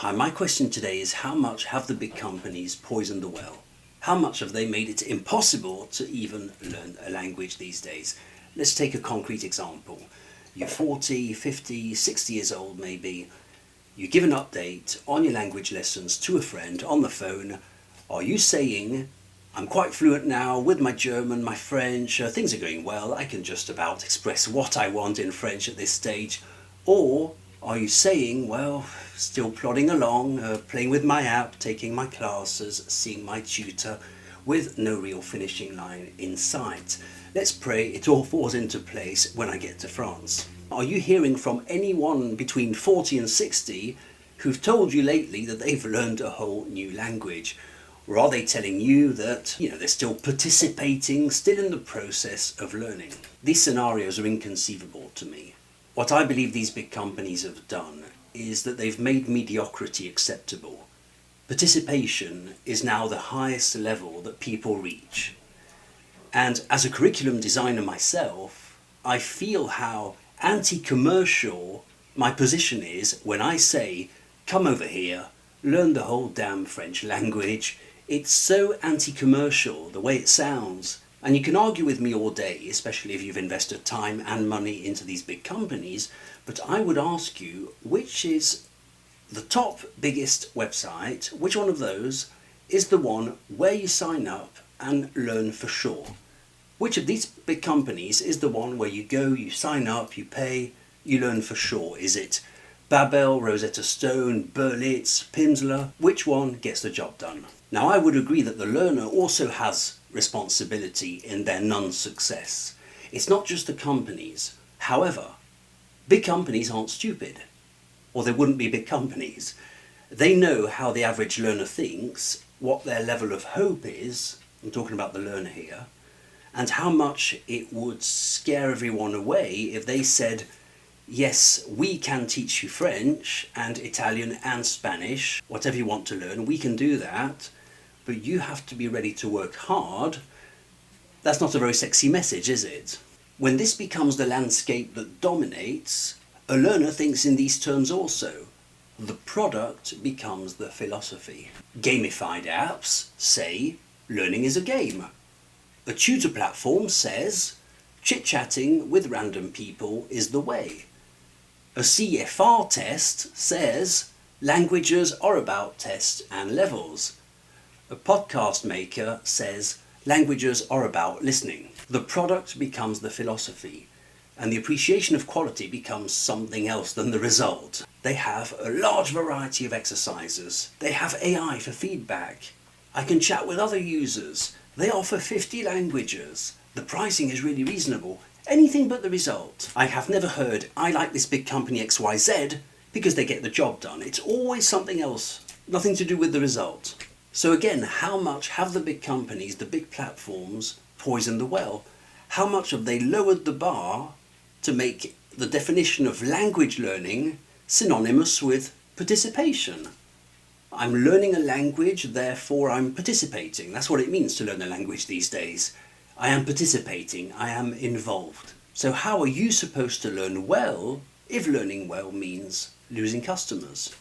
Hi, my question today is how much have the big companies poisoned the well? How much have they made it impossible to even learn a language these days? Let's take a concrete example. You're 40, 50, 60 years old maybe. You give an update on your language lessons to a friend on the phone. Are you saying, I'm quite fluent now with my German, my French, things are going well, I can just about express what I want in French at this stage? Or are you saying, well, still plodding along, playing with my app, taking my classes, seeing my tutor, with no real finishing line in sight? Let's pray it all falls into place when I get to France. Are you hearing from anyone between 40 and 60 who've told you lately that they've learned a whole new language? Or are they telling you that, they're still participating, still in the process of learning? These scenarios are inconceivable to me. What I believe these big companies have done is that they've made mediocrity acceptable. Participation is now the highest level that people reach. And as a curriculum designer myself, I feel how anti-commercial my position is when I say, come over here, learn the whole damn French language. It's so anti-commercial, the way it sounds. And you can argue with me all day, especially if you've invested time and money into these big companies, but I would ask you, which is the top biggest website, which one of those is the one where you sign up and learn for sure? Which of these big companies is the one where you go, you sign up, you pay, you learn for sure? Is it Babel, Rosetta Stone, Berlitz, Pimsleur? Which one gets the job done? Now, I would agree that the learner also has responsibility in their non-success. It's not just the companies. However, big companies aren't stupid, or they wouldn't be big companies. They know how the average learner thinks, what their level of hope is, I'm talking about the learner here, and how much it would scare everyone away if they said, yes, we can teach you French and Italian and Spanish, whatever you want to learn, we can do that, but you have to be ready to work hard. That's not a very sexy message, is it? When this becomes the landscape that dominates, a learner thinks in these terms also. The product becomes the philosophy. Gamified apps say learning is a game. A tutor platform says chit-chatting with random people is the way. A CFR test says languages are about tests and levels. A podcast maker says languages are about listening. The product becomes the philosophy, and the appreciation of quality becomes something else than the result. They have a large variety of exercises. They have AI for feedback. I can chat with other users. They offer 50 languages. The pricing is really reasonable. Anything but the result. I have never heard, I like this big company XYZ because they get the job done. It's always something else, nothing to do with the result. So again, how much have the big companies, the big platforms, poisoned the well? How much have they lowered the bar to make the definition of language learning synonymous with participation? I'm learning a language, therefore I'm participating. That's what it means to learn a language these days. I am participating, I am involved. So how are you supposed to learn well if learning well means losing customers?